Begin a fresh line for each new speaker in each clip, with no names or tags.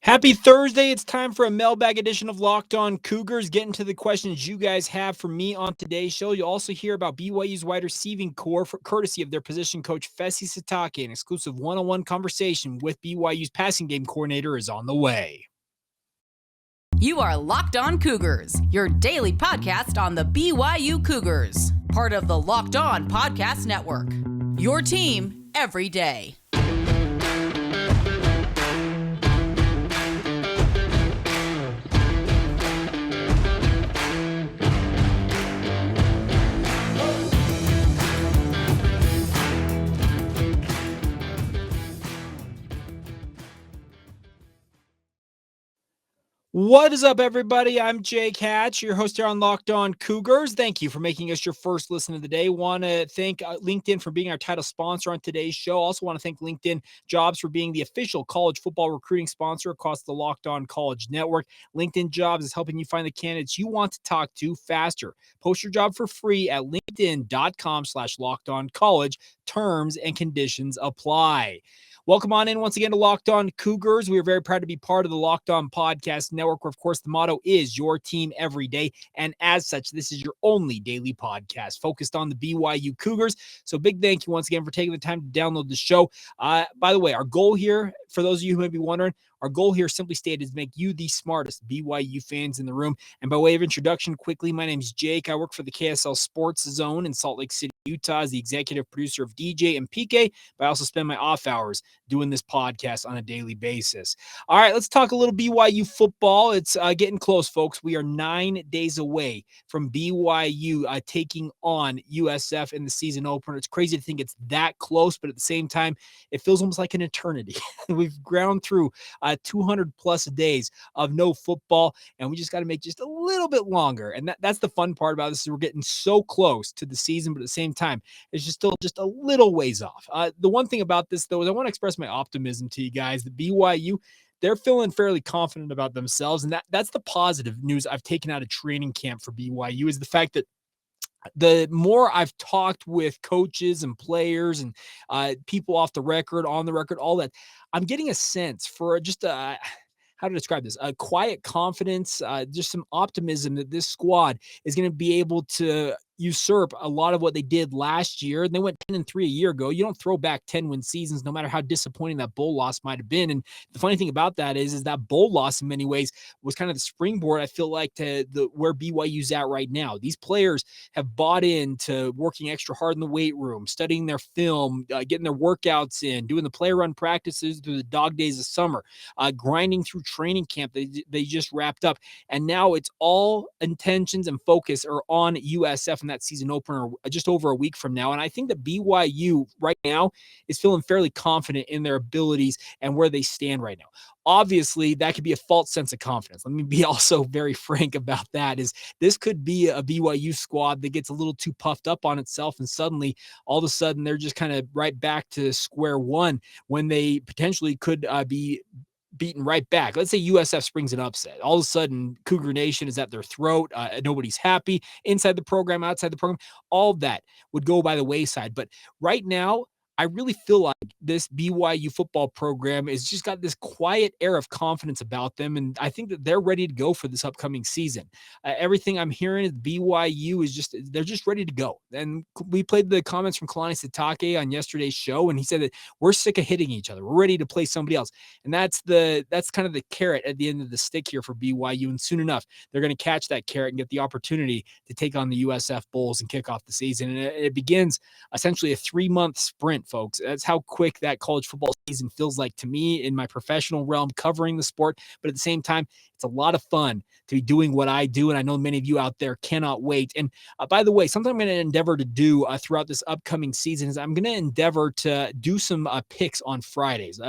Happy Thursday. It's time for a mailbag edition of Locked On Cougars. Getting to the questions you guys have for me on today's show. You'll also hear about BYU's wide receiving core courtesy of their position coach, Fesi Sitake. An exclusive one-on-one conversation with BYU's passing game coordinator is on the way.
You are Locked On Cougars, your daily podcast on the BYU Cougars. Part of the Locked On Podcast Network. Your team every day.
What is up, everybody? I'm Jake Hatch, your host here on Locked On Cougars. Thank you for making us your first listen of the day. Want to thank LinkedIn for being our title sponsor on today's show. Also want to thank LinkedIn Jobs for being the official college football recruiting sponsor across the Locked On College Network. LinkedIn Jobs is helping you find the candidates you want to talk to faster. Post your job for free at linkedin.com/lockedoncollege. Terms and conditions apply. Welcome on in once again to Locked On Cougars. We are very proud to be part of the Locked On Podcast Network, where, of course, the motto is your team every day. And as such, this is your only daily podcast focused on the BYU Cougars. So big thank you once again for taking the time to download the show. By the way, our goal here, for those of you who may be wondering, our goal here, simply stated, is to make you the smartest BYU fans in the room. And by way of introduction, quickly, my name is Jake. I work for the KSL Sports Zone in Salt Lake City, Utah, as the executive producer of DJ and PK, but I also spend my off hours doing this podcast on a daily basis. All right, let's talk a little BYU football. It's getting close, folks. We are 9 days away from BYU taking on USF in the season opener. It's crazy to think it's that close, but at the same time, it feels almost like an eternity. We've ground through 200 plus days of no football, and we just got to make just a little bit longer. And that's the fun part about this, is we're getting so close to the season, but at the same time, it's just still just a little ways off. The one thing about this, though, is I want to express my optimism to you guys. The BYU, they're feeling fairly confident about themselves, and that's the positive news I've taken out of training camp for BYU, is the fact that the more I've talked with coaches and players and people off the record, on the record, all that, I'm getting a sense for just how to describe this, a quiet confidence, just some optimism that this squad is going to be able to usurp a lot of what they did last year. They went 10-3 a year ago. You don't throw back 10-win seasons, no matter how disappointing that bowl loss might have been. And the funny thing about that is that bowl loss in many ways was kind of the springboard, I feel like, to where BYU's at right now. These players have bought into working extra hard in the weight room, studying their film, getting their workouts in, doing the play run practices through the dog days of summer, grinding through training camp they just wrapped up. And now it's all intentions and focus are on USF in that season opener just over a week from now. And I think that BYU right now is feeling fairly confident in their abilities and where they stand right now. Obviously, that could be a false sense of confidence. Let me be also very frank about that, is this could be a BYU squad that gets a little too puffed up on itself, and suddenly, all of a sudden, they're just kind of right back to square one when they potentially could be beaten right back. Let's say USF springs an upset. All of a sudden, Cougar Nation is at their throat. Nobody's happy inside the program, outside the program. All of that would go by the wayside. But right now, I really feel like this BYU football program has just got this quiet air of confidence about them, and I think that they're ready to go for this upcoming season. Everything I'm hearing is BYU is they're just ready to go. And we played the comments from Fesi Sitake on yesterday's show, and he said that we're sick of hitting each other. We're ready to play somebody else. And that's kind of the carrot at the end of the stick here for BYU, and soon enough, they're going to catch that carrot and get the opportunity to take on the USF Bulls and kick off the season. And it begins essentially a 3-month sprint, folks. That's how quick that college football season feels like to me in my professional realm covering the sport. But at the same time, it's a lot of fun to be doing what I do. And I know many of you out there cannot wait. And by the way, something I'm going to endeavor to do throughout this upcoming season is I'm going to endeavor to do some picks on Fridays.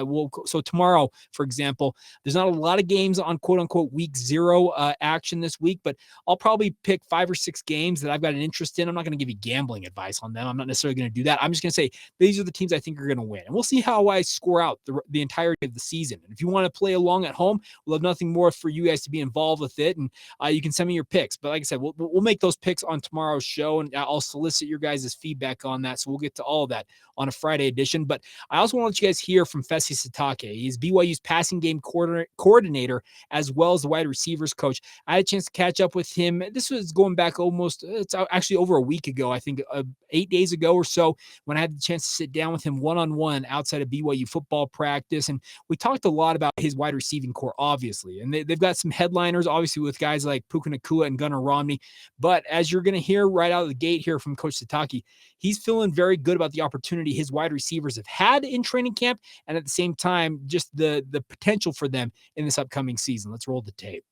So tomorrow, for example, there's not a lot of games on quote unquote week 0 action this week, but I'll probably pick 5 or 6 games that I've got an interest in. I'm not going to give you gambling advice on them. I'm not necessarily going to do that. I'm just going to say, these are the teams I think are going to win. And we'll see how I score out the entirety of the season. And if you want to play along at home, we'll have nothing more for you guys to be involved with it. And you can send me your picks. But like I said, we'll make those picks on tomorrow's show, and I'll solicit your guys' feedback on that. So we'll get to all of that on a Friday edition. But I also want to let you guys hear from Fesi Sitake. He's BYU's passing game coordinator, as well as the wide receivers coach. I had a chance to catch up with him. This was going back it's actually over a week ago, I think 8 days ago or so, when I had the chance to sit down with him one-on-one outside of BYU football practice. And we talked a lot about his wide receiving core, obviously. And they've got some headliners, obviously, with guys like Puka Nacua and Gunnar Romney. But as you're going to hear right out of the gate here from Coach Sitake, he's feeling very good about the opportunity his wide receivers have had in training camp, and at the same time, just the potential for them in this upcoming season. Let's roll the tape.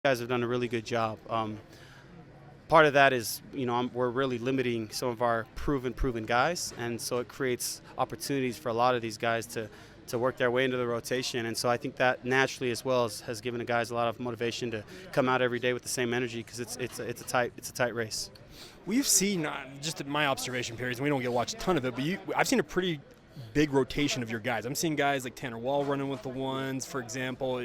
You guys have done a really good job. Part of that is, we're really limiting some of our proven guys, and so it creates opportunities for a lot of these guys to work their way into the rotation. And so I think that naturally, as well, has given the guys a lot of motivation to come out every day with the same energy, because it's a tight race.
We've seen, just in my observation periods, and we don't get to watch a ton of it, but I've seen a pretty big rotation of your guys. I'm seeing guys like Tanner Wall running with the ones, for example,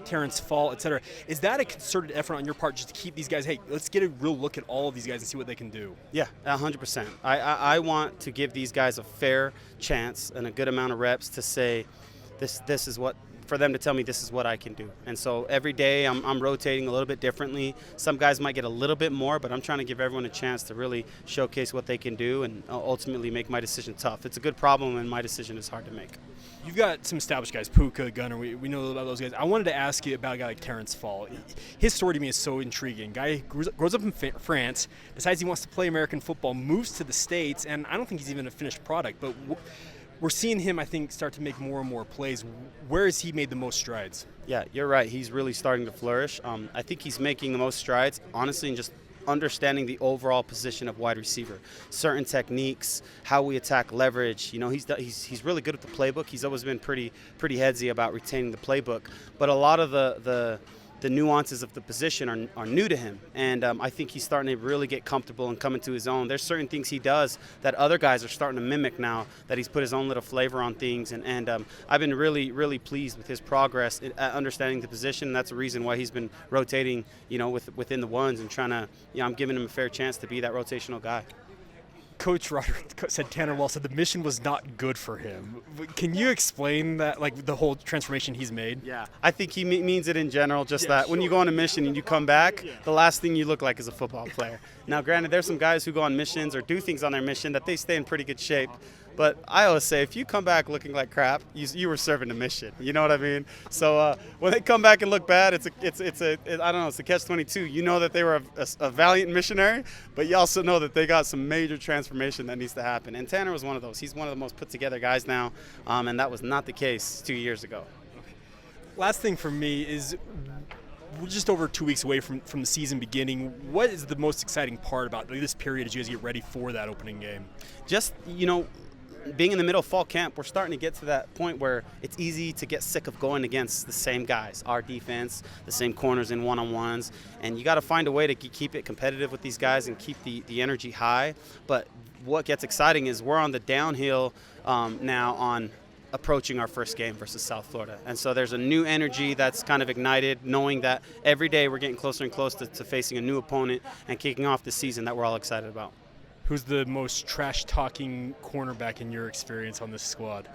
Terrence Fall, et cetera. Is that a concerted effort on your part just to keep these guys, hey, let's get a real look at all of these guys and see what they can do?
Yeah, 100%. I want to give these guys a fair chance and a good amount of reps to say this is what, for them to tell me this is what I can do. And so every day I'm rotating a little bit differently. Some guys might get a little bit more, but I'm trying to give everyone a chance to really showcase what they can do and ultimately make my decision tough. It's a good problem, and my decision is hard to make.
You've got some established guys, Puka, Gunnar, we know about those guys. I wanted to ask you about a guy like Terrence Fall. His story to me is so intriguing. Guy grows up in France, decides he wants to play American football, moves to the States, and I don't think he's even a finished product, but we're seeing him, I think, start to make more and more plays. Where has he made the most strides?
Yeah, you're right. He's really starting to flourish. I think he's making the most strides, honestly, in just understanding the overall position of wide receiver, certain techniques, how we attack leverage. He's really good at the playbook. He's always been pretty headsy about retaining the playbook, but a lot of the nuances of the position are new to him, and I think he's starting to really get comfortable and come into his own. There's certain things he does that other guys are starting to mimic now, that he's put his own little flavor on things, and I've been really pleased with his progress at understanding the position, and that's the reason why he's been rotating, within the ones and trying to, I'm giving him a fair chance to be that rotational guy.
Coach Roderick said Tanner Wall said the mission was not good for him. Can you explain that, like the whole transformation he's made?
Yeah, I think he means it in general, just that when you go on a mission and you come back, the last thing you look like is a football player. Now, granted, there's some guys who go on missions or do things on their mission that they stay in pretty good shape. But I always say, if you come back looking like crap, you were serving a mission. You know what I mean? So when they come back and look bad, it's a catch-22. You know that they were a valiant missionary, but you also know that they got some major transformation that needs to happen. And Tanner was one of those. He's one of the most put-together guys now, and that was not the case 2 years ago.
Last thing for me is, we're just over 2 weeks away from the season beginning. What is the most exciting part about this period as you guys get ready for that opening game?
Just, being in the middle of fall camp, we're starting to get to that point where it's easy to get sick of going against the same guys, our defense, the same corners in one-on-ones, and you got to find a way to keep it competitive with these guys and keep the energy high. But what gets exciting is we're on the downhill now on approaching our first game versus South Florida. And so there's a new energy that's kind of ignited, knowing that every day we're getting closer and closer to facing a new opponent and kicking off the season that we're all excited about.
Who's the most trash-talking cornerback in your experience on this squad?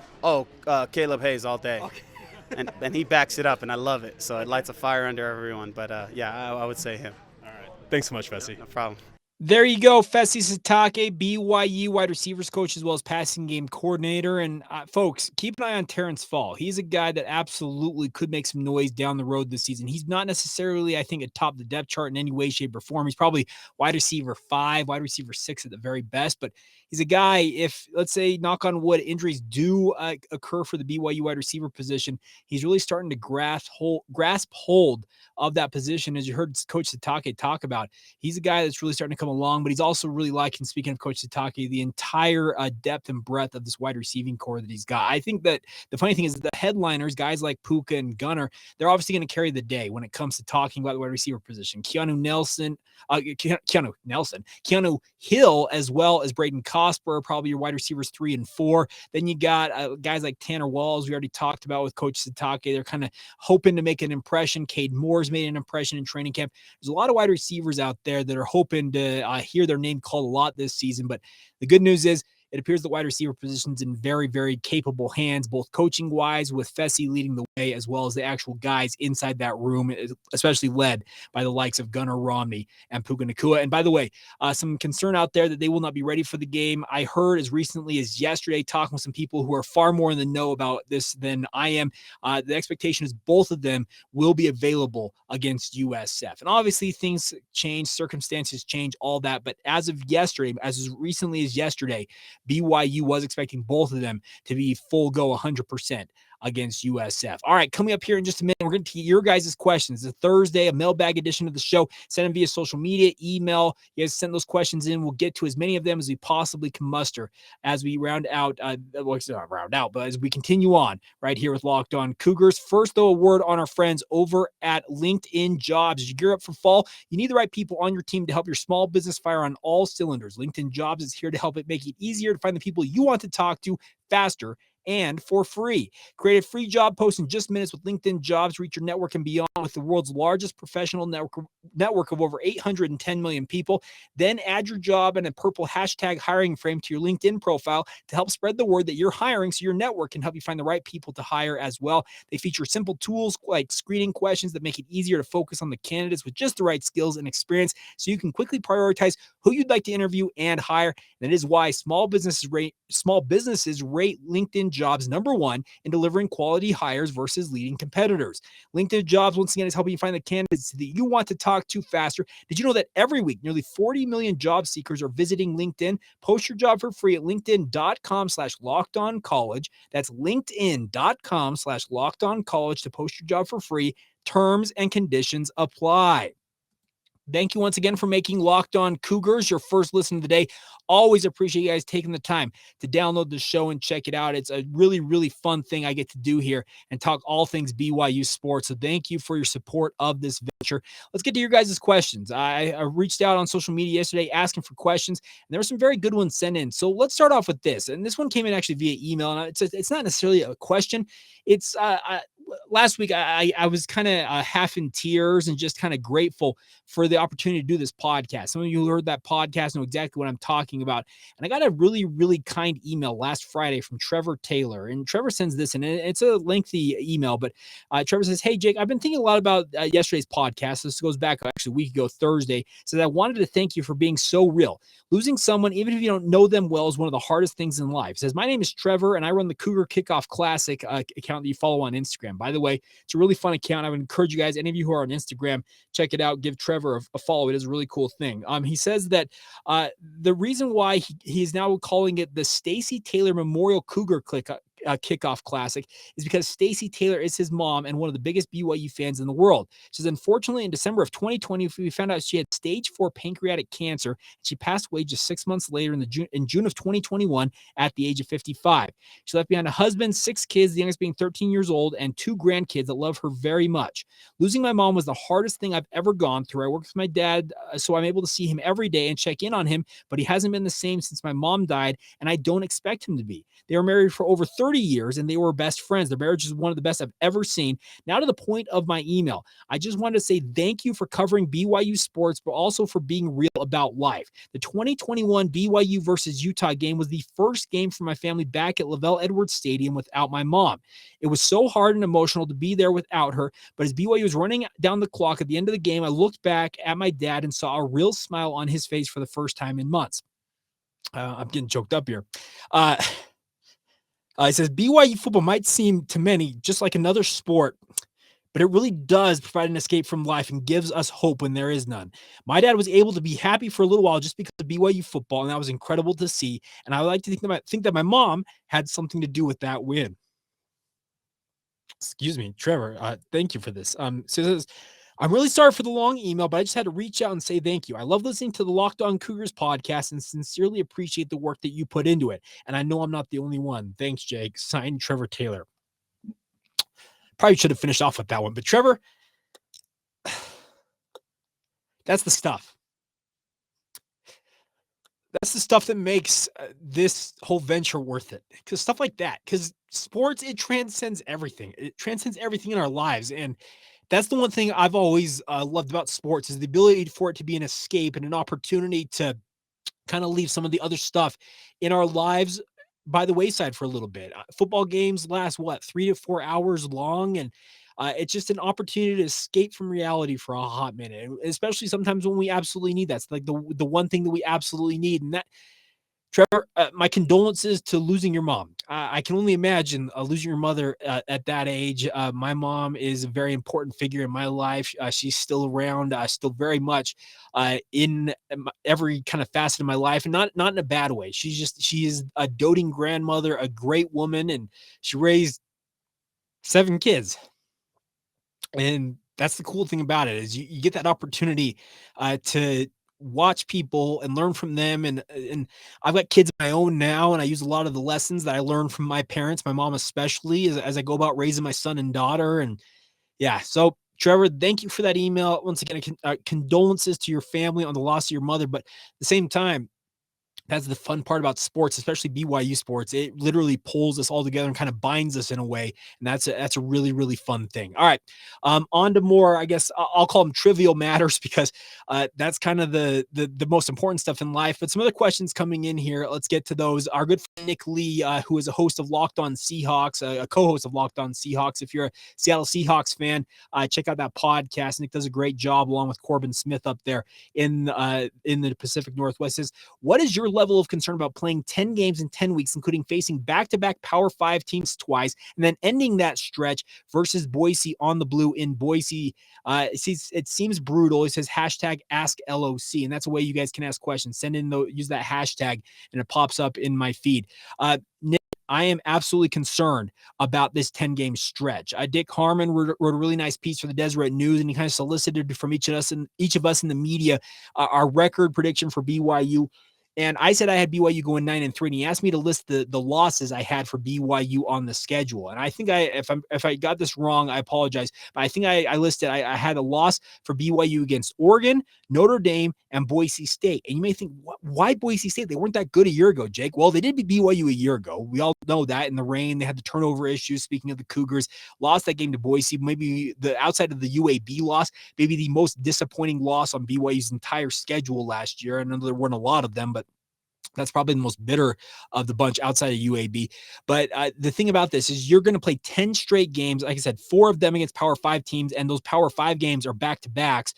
Caleb Hayes all day.
Okay.
and he backs it up, and I love it. So it lights a fire under everyone. But, I would say him.
All right. Thanks so much, Fesi.
No problem.
There you go, Fesi Sitake, BYU wide receivers coach as well as passing game coordinator. And folks, keep an eye on Terrence Fall. He's a guy that absolutely could make some noise down the road this season. He's not necessarily, I think, atop the depth chart in any way, shape, or form. He's probably wide receiver 5, wide receiver 6 at the very best. But he's a guy, if, let's say, knock on wood, injuries do occur for the BYU wide receiver position, he's really starting to grasp hold of that position. As you heard Coach Sitake talk about, he's a guy that's really starting to come along, but he's also really liking, speaking of Coach Sitake, the entire depth and breadth of this wide receiving core that he's got. I think that the funny thing is the headliners, guys like Puka and Gunnar, they're obviously going to carry the day when it comes to talking about the wide receiver position. Keanu Hill, as well as Braden Cox Cosper are probably your wide receivers 3 and 4. Then you got guys like Tanner Walls, we already talked about with Coach Sitake. They're kind of hoping to make an impression. Cade Moore's made an impression in training camp. There's a lot of wide receivers out there that are hoping to hear their name called a lot this season. But the good news is, it appears the wide receiver position's in very, very capable hands, both coaching-wise, with Fesi leading the way, as well as the actual guys inside that room, especially led by the likes of Gunnar Romney and Puka Nacua. And by the way, some concern out there that they will not be ready for the game. I heard as recently as yesterday, talking with some people who are far more in the know about this than I am, the expectation is both of them will be available against USF. And obviously things change, circumstances change, all that. But as of yesterday, as recently as yesterday, BYU was expecting both of them to be full go 100% against USF. All right, coming up here in just a minute, we're going to get your guys' questions. It's a Thursday, a mailbag edition of the show. Send them via social media, email. You guys send those questions in. We'll get to as many of them as we possibly can muster as we round out, but as we continue on right here with Locked On Cougars. First, though, a word on our friends over at LinkedIn Jobs. As you gear up for fall, you need the right people on your team to help your small business fire on all cylinders. LinkedIn Jobs is here to help it make it easier to find the people you want to talk to faster and for free. Create a free job post in just minutes with LinkedIn Jobs. Reach your network and beyond with the world's largest professional network of over 810 million people. Then add your job and a purple hashtag hiring frame to your LinkedIn profile to help spread the word that you're hiring so your network can help you find the right people to hire as well. They feature simple tools like screening questions that make it easier to focus on the candidates with just the right skills and experience so you can quickly prioritize who you'd like to interview and hire. And that is why small businesses rate LinkedIn Jobs number one in delivering quality hires versus leading competitors. LinkedIn Jobs, once again, is helping you find the candidates that you want to talk to faster. Did you know that every week, nearly 40 million job seekers are visiting LinkedIn? Post your job for free at linkedin.com/lockedoncollege. That's linkedin.com/lockedoncollege to post your job for free. Terms and conditions apply. Thank you once again for making Locked On Cougars your first listen of the day. Always appreciate you guys taking the time to download the show and check it out. It's a really, really fun thing I get to do here and talk all things BYU sports. So thank you for your support of this venture. Let's get to your guys' questions. I reached out on social media yesterday asking for questions, and there were some very good ones sent in. So let's start off with this. And this one came in actually via email, and it's not necessarily a question. It's last week I was kind of half in tears and just kind of grateful for the opportunity to do this podcast. Some of you who heard that podcast know exactly what I'm talking about. And I got a really, really kind email last Friday from Trevor Taylor. And Trevor sends this, and it's a lengthy email, but Trevor says, "Hey, Jake, I've been thinking a lot about yesterday's podcast." This goes back actually a week ago, Thursday. Says, "I wanted to thank you for being so real. Losing someone, even if you don't know them well, is one of the hardest things in life." Says, "My name is Trevor, and I run the Cougar Kickoff Classic account that you follow on Instagram. By the way, it's a really fun account. I would encourage you guys, any of you who are on Instagram, check it out. Give Trevor a follow. It is a really cool thing." He says that the reason why he is now calling it the Stacey Taylor Memorial Cougar Kickoff Classic is because Stacey Taylor is his mom and one of the biggest BYU fans in the world. She says, "Unfortunately, in December of 2020, we found out she had stage 4 pancreatic cancer. And she passed away just 6 months later in June of 2021 at the age of 55. She left behind a husband, 6 kids, the youngest being 13 years old, and 2 grandkids that love her very much. Losing my mom was the hardest thing I've ever gone through. I work with my dad, so I'm able to see him every day and check in on him, but he hasn't been the same since my mom died, and I don't expect him to be. They were married for over 30 years, and they were best friends. Their marriage is one of the best I've ever seen. Now to the point of my email. I just wanted to say thank you for covering BYU sports, but also for being real about life. The 2021 BYU versus Utah game was the first game for my family back at Lavelle Edwards Stadium without my mom. It was so hard and emotional to be there without her, but as BYU was running down the clock at the end of the game, I looked back at my dad and saw a real smile on his face for the first time in months." I'm getting choked up here. It says, "BYU football might seem to many just like another sport, but it really does provide an escape from life and gives us hope when there is none. My dad was able to be happy for a little while just because of BYU football, and that was incredible to see. And I would like to think that my mom had something to do with that win." Excuse me, Trevor. Thank you for this. So it says, "I'm really sorry for the long email, but I just had to reach out and say thank you. I love listening to the Locked On Cougars podcast and sincerely appreciate the work that you put into it. And I know I'm not the only one. Thanks, Jake." Signed, Trevor Taylor. Probably should have finished off with that one, but Trevor, that's the stuff. That's the stuff that makes this whole venture worth it. Because stuff like that, because sports, it transcends everything. It transcends everything in our lives. And that's the one thing I've always loved about sports is the ability for it to be an escape and an opportunity to kind of leave some of the other stuff in our lives by the wayside for a little bit. Football games last what 3 to 4 hours long, and it's just an opportunity to escape from reality for a hot minute, especially sometimes when we absolutely need that. It's like the one thing that we absolutely need, and that Trevor, my condolences to losing your mom. I can only imagine losing your mother at that age. My mom is a very important figure in my life. She's still around, still very much in every kind of facet of my life, and not in a bad way. She is a doting grandmother, a great woman, and she raised 7 kids. And that's the cool thing about it is you get that opportunity to watch people and learn from them. And I've got kids of my own now, and I use a lot of the lessons that I learned from my parents, my mom especially, as I go about raising my son and daughter. And yeah, so Trevor, thank you for that email. Once again, condolences to your family on the loss of your mother, but at the same time, that's the fun part about sports, especially BYU sports. It literally pulls us all together and kind of binds us in a way, and that's a really really fun thing. All right, on to more. I guess I'll call them trivial matters because that's kind of the most important stuff in life. But some other questions coming in here. Let's get to those. Our good friend Nick Lee, who is a host of Locked On Seahawks, a co-host of Locked On Seahawks. If you're a Seattle Seahawks fan, check out that podcast. Nick does a great job along with Corbin Smith up there in the Pacific Northwest. Says, what is your level of concern about playing 10 games in 10 weeks, including facing back-to-back Power 5 teams twice, and then ending that stretch versus Boise on the blue in Boise? It seems brutal. It says hashtag ask LOC, and that's a way you guys can ask questions. Send in, use that hashtag, and it pops up in my feed. Nick, I am absolutely concerned about this 10-game stretch. Dick Harmon wrote a really nice piece for the Deseret News, and he kind of solicited from each of us in the media our record prediction for BYU. And I said I had BYU going 9-3, and he asked me to list the losses I had for BYU on the schedule. And I think if I got this wrong, I apologize. But I think I listed I had a loss for BYU against Oregon, Notre Dame, and Boise State. And you may think, why Boise State? They weren't that good a year ago, Jake. Well, they did beat BYU a year ago. We all know that. In the rain, they had the turnover issues. Speaking of the Cougars, lost that game to Boise. Maybe the outside of the UAB loss, maybe the most disappointing loss on BYU's entire schedule last year. I know there weren't a lot of them, but that's probably the most bitter of the bunch outside of UAB. But the thing about this is you're going to play 10 straight games. Like I said, 4 of them against Power 5 teams, and those Power 5 games are back-to-backs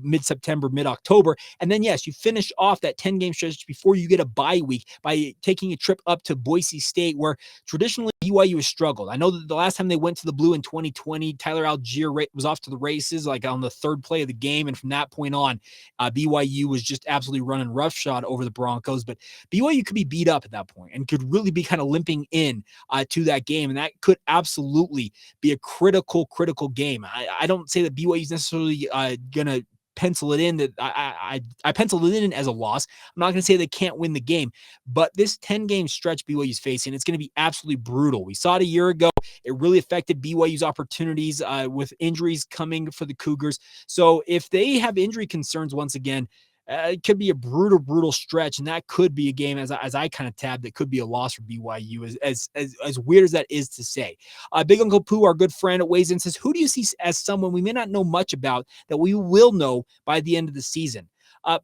mid-September, mid-October. And then, yes, you finish off that 10-game stretch before you get a bye week by taking a trip up to Boise State, where traditionally BYU has struggled. I know that the last time they went to the Blue in 2020, Tyler Algier was off to the races like on the third play of the game. And from that point on, BYU was just absolutely running roughshod over the Broncos. But BYU could be beat up at that point and could really be kind of limping in to that game. And that could absolutely be a critical game. I don't say that BYU is necessarily going to pencil it in that I penciled it in as a loss. I'm not going to say they can't win the game, but this 10-game stretch BYU's facing, it's going to be absolutely brutal. We saw it a year ago. It really affected BYU's opportunities with injuries coming for the Cougars. So if they have injury concerns once again, it could be a brutal stretch, and that could be a game, as I kind of tabbed, that could be a loss for BYU, as weird as that is to say. Big Uncle Pooh, our good friend, weighs in and says, who do you see as someone we may not know much about that we will know by the end of the season?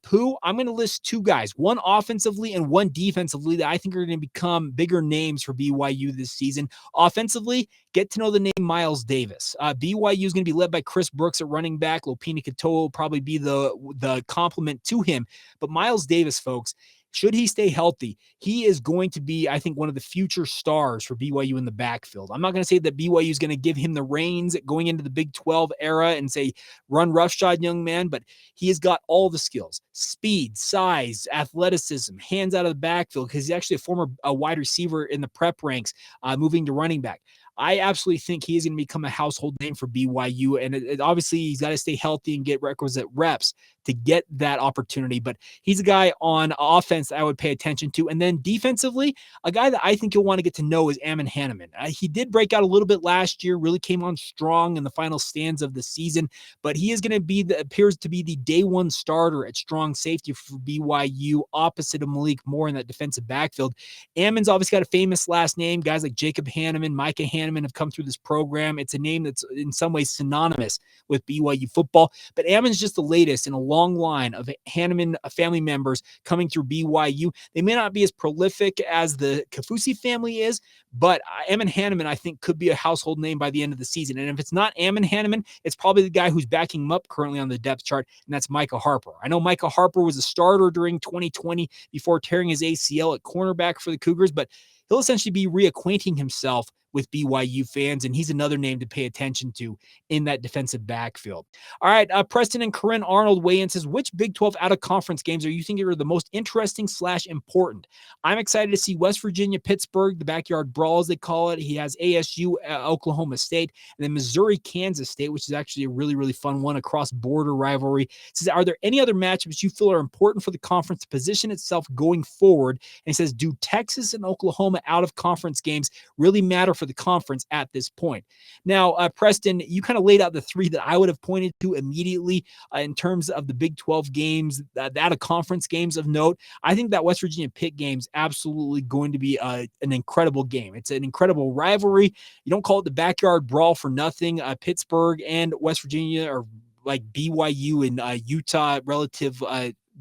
Pooh, I'm going to list 2 guys, one offensively and one defensively, that I think are going to become bigger names for BYU this season. Offensively, get to know the name Miles Davis. BYU is going to be led by Chris Brooks at running back. Lopini Katoa will probably be the complement to him. But Miles Davis, folks, should he stay healthy, he is going to be, I think, one of the future stars for BYU in the backfield. I'm not going to say that BYU is going to give him the reins going into the Big 12 era and say, run roughshod, young man, but he has got all the skills: speed, size, athleticism, hands out of the backfield, because he's actually a former wide receiver in the prep ranks, moving to running back. I absolutely think he is going to become a household name for BYU. And obviously, he's got to stay healthy and get requisite reps to get that opportunity. But he's a guy on offense that I would pay attention to. And then defensively, a guy that I think you'll want to get to know is Ammon Hanneman. He did break out a little bit last year, really came on strong in the final stands of the season, but he is going to be appears to be the day one starter at strong safety for BYU opposite of Malik Moore in that defensive backfield. Ammon's obviously got a famous last name. Guys like Jacob Hanneman, Micah Hanneman have come through this program. It's a name that's in some ways synonymous with BYU football, but Ammon's just the latest in a long line of Hanneman family members coming through BYU. They may not be as prolific as the Kafusi family is, but Ammon Hanneman, I think, could be a household name by the end of the season. And if it's not Ammon Hanneman, it's probably the guy who's backing him up currently on the depth chart, and that's Micah Harper. I know Micah Harper was a starter during 2020 before tearing his ACL at cornerback for the Cougars, but he'll essentially be reacquainting himself with BYU fans, and he's another name to pay attention to in that defensive backfield. All right, Preston and Corinne Arnold weigh in, says, which Big 12 out-of-conference games are you thinking are the most interesting / important? I'm excited to see West Virginia, Pittsburgh, the backyard brawl, as they call it. He has ASU, Oklahoma State, and then Missouri, Kansas State, which is actually a really, really fun one, a cross-border rivalry. It says, are there any other matchups you feel are important for the conference to position itself going forward? And he says, do Texas and Oklahoma out-of-conference games really matter for the conference at this point? Now, Preston, you kind of laid out the three that I would have pointed to immediately in terms of the Big 12 games, the out-of-conference games of note. I think that West Virginia Pitt game is absolutely going to be an incredible game. It's an incredible rivalry. You don't call it the backyard brawl for nothing. Pittsburgh and West Virginia are like BYU and Utah, relative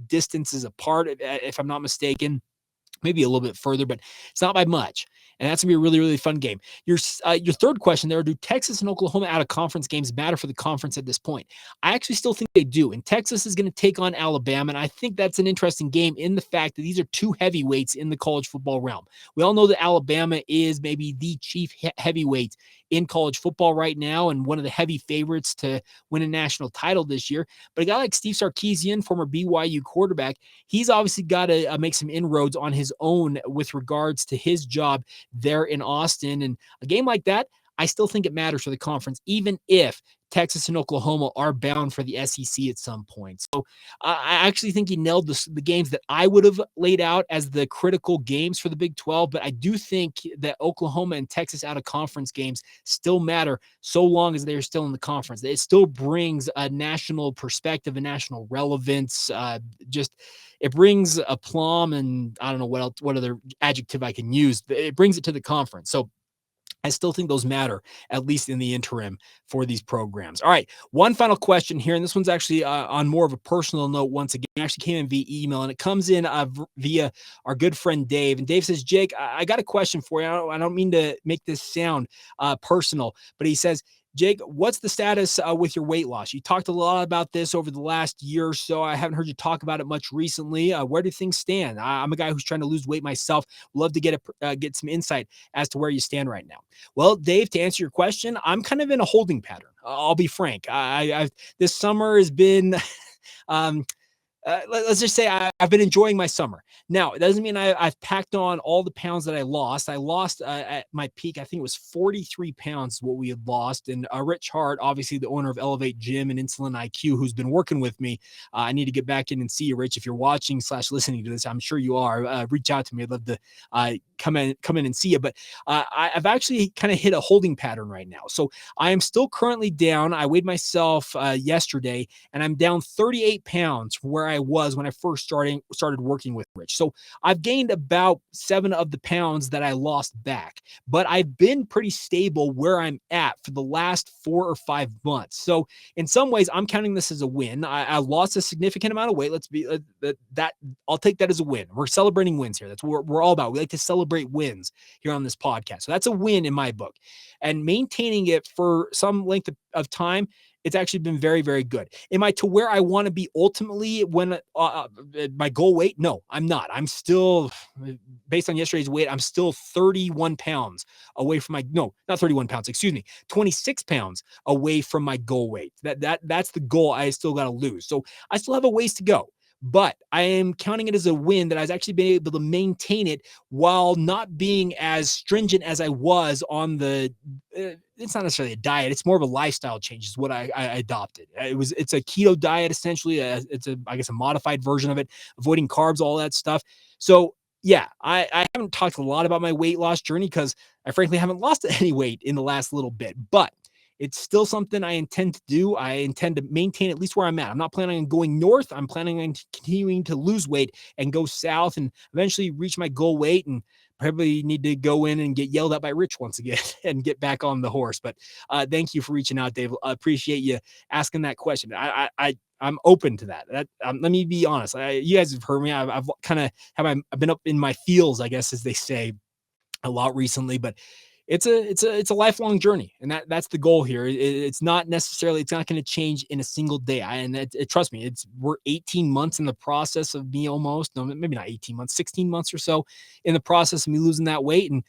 distances apart, if I'm not mistaken. Maybe a little bit further, but it's not by much. And that's going to be a really, really fun game. Your third question there, do Texas and Oklahoma out-of-conference games matter for the conference at this point? I actually still think they do. And Texas is going to take on Alabama, and I think that's an interesting game in the fact that these are two heavyweights in the college football realm. We all know that Alabama is maybe the chief heavyweight in college football right now and one of the heavy favorites to win a national title this year. But a guy like Steve Sarkisian, former BYU quarterback, he's obviously got to make some inroads on his own with regards to his job there in Austin. And a game like that, I still think it matters for the conference, even if Texas and Oklahoma are bound for the SEC at some point. So I actually think he nailed the games that I would have laid out as the critical games for the Big 12, but I do think that Oklahoma and Texas out-of-conference games still matter so long as they are still in the conference. It still brings a national perspective, a national relevance, it brings aplomb, and I don't know what other adjective I can use. It brings it to the conference. So I still think those matter, at least in the interim, for these programs. All right, one final question here, and this one's actually on more of a personal note once again. It actually came in via email, and it comes in via our good friend Dave. And Dave says, Jake, I got a question for you. I don't mean to make this sound personal, but he says, Jake, what's the status with your weight loss? You talked a lot about this over the last year or so. I haven't heard you talk about it much recently. Where do things stand? I'm a guy who's trying to lose weight myself. Love to get some insight as to where you stand right now. Well, Dave, to answer your question, I'm kind of in a holding pattern. I'll be frank. This summer has been let's just say I've been enjoying my summer. Now, it doesn't mean I've packed on all the pounds that I lost. I lost at my peak, I think it was 43 pounds what we had lost. And Rich Hart, obviously the owner of Elevate Gym and Insulin IQ, who's been working with me. I need to get back in and see you, Rich. If you're watching / listening to this, I'm sure you are. Reach out to me. I'd love to come in and see you. But I've actually kind of hit a holding pattern right now. So I am still currently down. I weighed myself yesterday, and I'm down 38 pounds from where I was when I first started working with Rich. So I've gained about 7 of the pounds that I lost back, but I've been pretty stable where I'm at for the last 4 or 5 months. So in some ways, I'm counting this as a win. I lost a significant amount of weight. Let's be that. I'll take that as a win. We're celebrating wins here. That's what we're all about. We like to celebrate wins here on this podcast. So that's a win in my book, and maintaining it for some length of time, it's actually been very, very good. Am I to where I want to be ultimately when my goal weight? No, I'm not. I'm still, based on yesterday's weight, I'm still 31 pounds away from not 31 pounds, 26 pounds away from my goal weight. That's the goal I still got to lose. So I still have a ways to go. but I am counting it as a win that I was actually been able to maintain it while not being as stringent as I was on the, it's not necessarily a diet. It's more of a lifestyle change is what I adopted. It's a keto diet, essentially. It's I guess a modified version of it, avoiding carbs, all that stuff. So yeah, I haven't talked a lot about my weight loss journey because I frankly haven't lost any weight in the last little bit, but it's still something I intend to do. I intend to maintain at least where I'm at. I'm not planning on going north. I'm planning on continuing to lose weight and go south and eventually reach my goal weight, and probably need to go in and get yelled at by Rich once again and get back on the horse. But thank you for reaching out, Dave. I appreciate you asking that question. I'm open to that. Let me be honest. You guys have heard me. I've kind of I've been up in my feels, I guess, as they say, a lot recently, but it's a lifelong journey, and that's the goal here. It's not going to change in a single day. Trust me, we're 18 months in the process of me maybe not 18 months, 16 months or so in the process of me losing that weight, and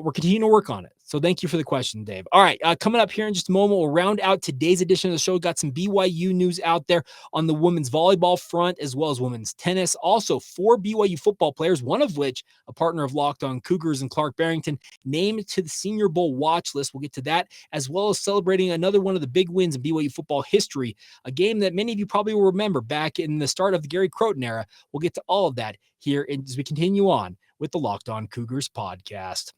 we're continuing to work on it. So thank you for the question, Dave. All right, coming up here in just a moment, we'll round out today's edition of the show. Got some BYU news out there on the women's volleyball front, as well as women's tennis. Also, 4 BYU football players, one of which a partner of Locked On Cougars and Clark Barrington, named to the Senior Bowl watch list. We'll get to that, as well as celebrating another one of the big wins in BYU football history, a game that many of you probably will remember back in the start of the Gary Crowton era. We'll get to all of that here as we continue on with the Locked On Cougars podcast.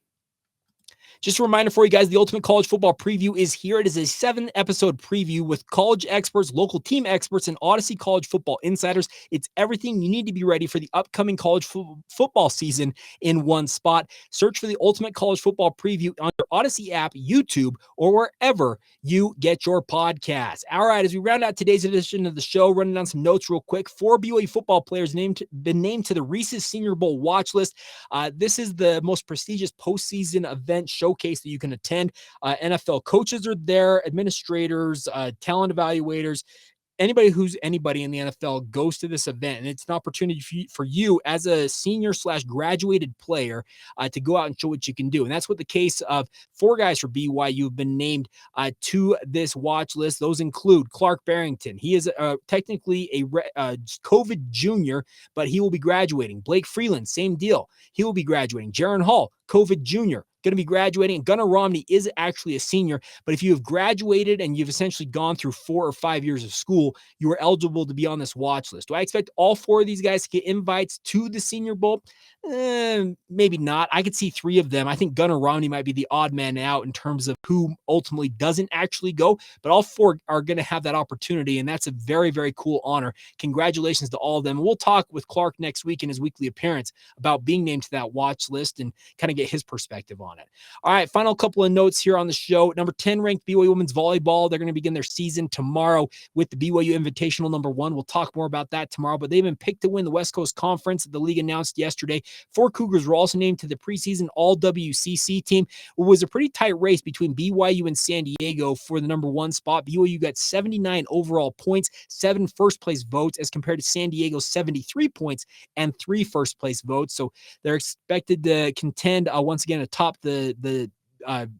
Just a reminder for you guys, the Ultimate College Football Preview is here. It is a 7-episode preview with college experts, local team experts, and Odyssey College Football insiders. It's everything you need to be ready for the upcoming college football season in one spot. Search for the Ultimate College Football Preview on your Odyssey app, YouTube, or wherever you get your podcasts. All right, as we round out today's edition of the show, running down some notes real quick. 4 BYU football players been named to the Reese's Senior Bowl watch list. This is the most prestigious postseason event showcase that you can attend. NFL coaches are there, administrators, talent evaluators. Anybody who's anybody in the NFL goes to this event, and it's an opportunity for you as a senior/graduated player to go out and show what you can do. And that's what the case of 4 guys for BYU have been named to this watch list. Those include Clark Barrington. He is technically a COVID junior, but he will be graduating. Blake Freeland, same deal. He will be graduating. Jaron Hall, COVID junior, going to be graduating. And Gunnar Romney is actually a senior, but if you have graduated and you've essentially gone through 4 or 5 years of school, you are eligible to be on this watch list. Do I expect all 4 of these guys to get invites to the Senior Bowl? Maybe not. I could see 3 of them. I think Gunnar Romney might be the odd man out in terms of who ultimately doesn't actually go, but all 4 are going to have that opportunity, and that's a very, very cool honor. Congratulations to all of them. We'll talk with Clark next week in his weekly appearance about being named to that watch list and kind of get his perspective on it. All right, final couple of notes here on the show. Number 10 ranked BYU women's volleyball. They're going to begin their season tomorrow with the BYU Invitational number 1. We'll talk more about that tomorrow, but they've been picked to win the West Coast Conference. The league announced yesterday. 4 Cougars were also named to the preseason All-WCC team. It was a pretty tight race between BYU and San Diego for the number 1 spot. BYU got 79 overall points, 7 first-place votes, as compared to San Diego's 73 points and 3 first-place votes. So they're expected to contend once again atop the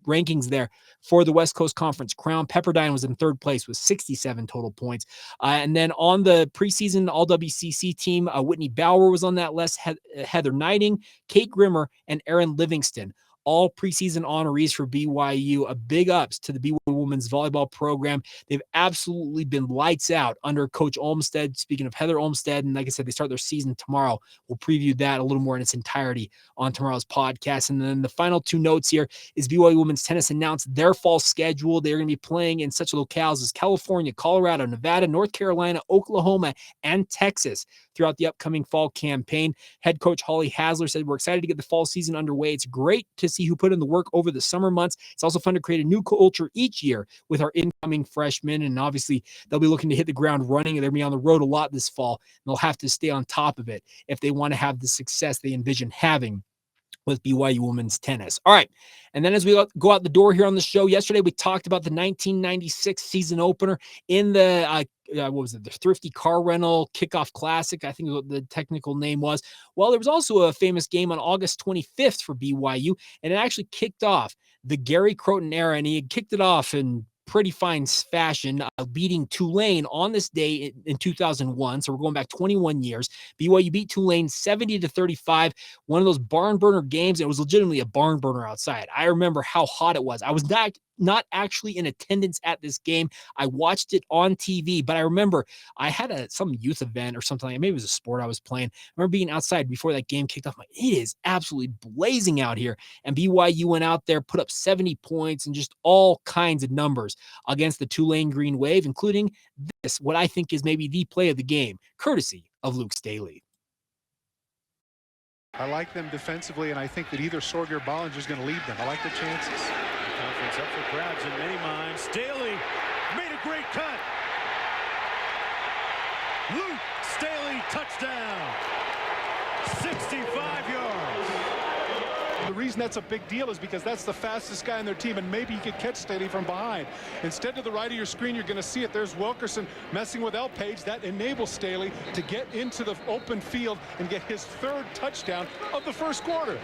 rankings there for the West Coast Conference crown. Pepperdine was in 3rd place with 67 total points. And then on the preseason All-WCC team, Whitney Bauer was on that list, Heather Knighting, Kate Grimmer, and Erin Livingston. All preseason honorees for BYU. A big ups to the BYU women's volleyball program. They've absolutely been lights out under Coach Olmstead. Speaking of Heather Olmstead, and like I said, they start their season tomorrow. We'll preview that a little more in its entirety on tomorrow's podcast. And then the final 2 notes here is BYU women's tennis announced their fall schedule. They're going to be playing in such locales as California, Colorado, Nevada, North Carolina, Oklahoma, and Texas throughout the upcoming fall campaign. Head coach Holly Hasler said, "We're excited to get the fall season underway. It's great to see who put in the work over the summer months. It's also fun to create a new culture each year with our incoming freshmen." And obviously they'll be looking to hit the ground running. They're going to be on the road a lot this fall, and they'll have to stay on top of it if they want to have the success they envision having with BYU women's tennis. All right. And then as we go out the door here on the show, yesterday we talked about the 1996 season opener in the, the Thrifty Car Rental Kickoff Classic, I think is what the technical name was. Well, there was also a famous game on August 25th for BYU, and it actually kicked off the Gary Crowton era, and he had kicked it off in pretty fine fashion, beating Tulane on this day in 2001. So we're going back 21 years. BYU beat Tulane 70-35. One of those barn burner games. It was legitimately a barn burner outside. I remember how hot it was. I was not actually in attendance at this game. I watched it on TV, but I remember I had some youth event or something like that. Maybe it was a sport I was playing. I remember being outside before that game kicked off. Like, it is absolutely blazing out here. And BYU went out there, put up 70 points and just all kinds of numbers against the Tulane Green Wave, including this, what I think is maybe the play of the game, courtesy of Luke Staley.
I like them defensively, and I think that either Sorger or Bollinger is going to lead them. I like their chances.
Conference up for grabs in many minds. Staley made a great cut. Luke Staley, touchdown. 65 yards.
The reason that's a big deal is because that's the fastest guy on their team, and maybe he could catch Staley from behind. Instead, to the right of your screen, you're going to see it. There's Wilkerson messing with Page. That enables Staley to get into the open field and get his third touchdown of the first quarter.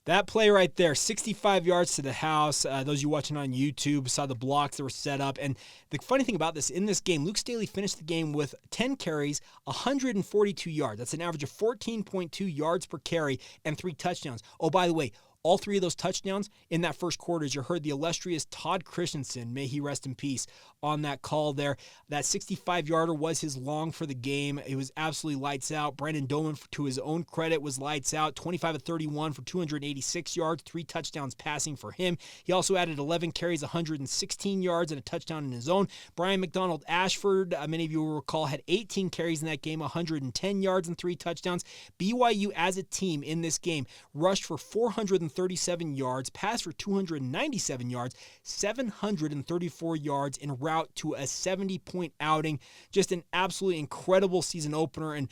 That play right there, 65 yards to the house. Those you watching on YouTube saw the blocks that were set up. And the funny thing about this, in this game, Luke Staley finished the game with 10 carries, 142 yards. That's an average of 14.2 yards per carry and 3 touchdowns. Oh, by the way, all 3 of those touchdowns in that first quarter, as you heard the illustrious Todd Christensen, may he rest in peace, on that call there. That 65-yarder was his long for the game. It was absolutely lights out. Brandon Doman, to his own credit, was lights out. 25 of 31 for 286 yards, 3 touchdowns passing for him. He also added 11 carries, 116 yards, and a touchdown in his own. Brian McDonald Ashford, many of you will recall, had 18 carries in that game, 110 yards and 3 touchdowns. BYU as a team in this game rushed for 437 yards, passed for 297 yards, 734 yards en route to a 70-point outing. Just an absolutely incredible season opener. And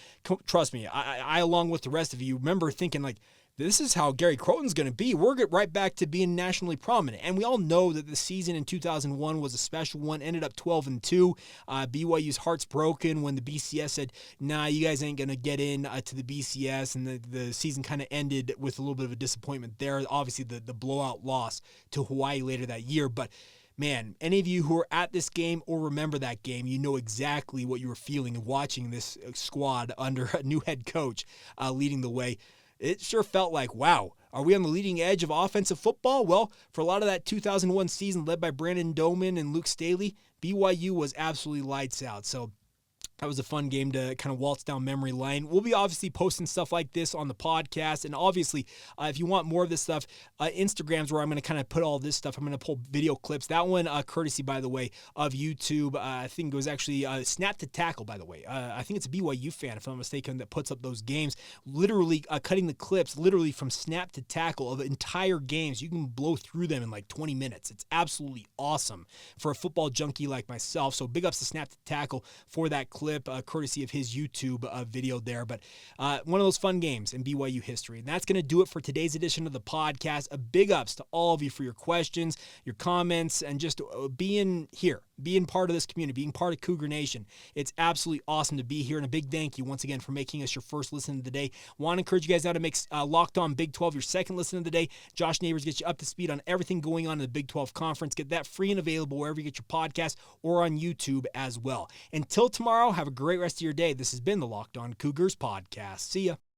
trust me, I along with the rest of you, remember thinking like, this is how Gary Crowton's going to be. We're get right back to being nationally prominent. And we all know that the season in 2001 was a special one, ended up 12-2. BYU's heart's broken when the BCS said, nah, you guys ain't going to get in to the BCS. And the season kind of ended with a little bit of a disappointment there. Obviously, the blowout loss to Hawaii later that year. But man, any of you who are at this game or remember that game, you know exactly what you were feeling watching this squad under a new head coach leading the way. It sure felt like, wow, are we on the leading edge of offensive football? Well, for a lot of that 2001 season led by Brandon Doman and Luke Staley, BYU was absolutely lights out. So that was a fun game to kind of waltz down memory lane. We'll be obviously posting stuff like this on the podcast. And obviously, if you want more of this stuff, Instagram's where I'm going to kind of put all this stuff. I'm going to pull video clips. That one, courtesy, by the way, of YouTube. I think it was actually Snap to Tackle, by the way. I think it's a BYU fan, if I'm not mistaken, that puts up those games. Literally cutting the clips, literally from Snap to Tackle of entire games. You can blow through them in like 20 minutes. It's absolutely awesome for a football junkie like myself. So big ups to Snap to Tackle for that clip. Courtesy of his YouTube video there. But one of those fun games in BYU history. And that's going to do it for today's edition of the podcast. A big ups to all of you for your questions, your comments, and just being here, being part of this community, being part of Cougar Nation. It's absolutely awesome to be here. And a big thank you once again for making us your first listen of the day. Want to encourage you guys now to make Locked On Big 12 your second listen of the day. Josh Neighbors gets you up to speed on everything going on in the Big 12 Conference. Get that free and available wherever you get your podcast or on YouTube as well. Until tomorrow, have a great rest of your day. This has been the Locked On Cougars Podcast. See ya.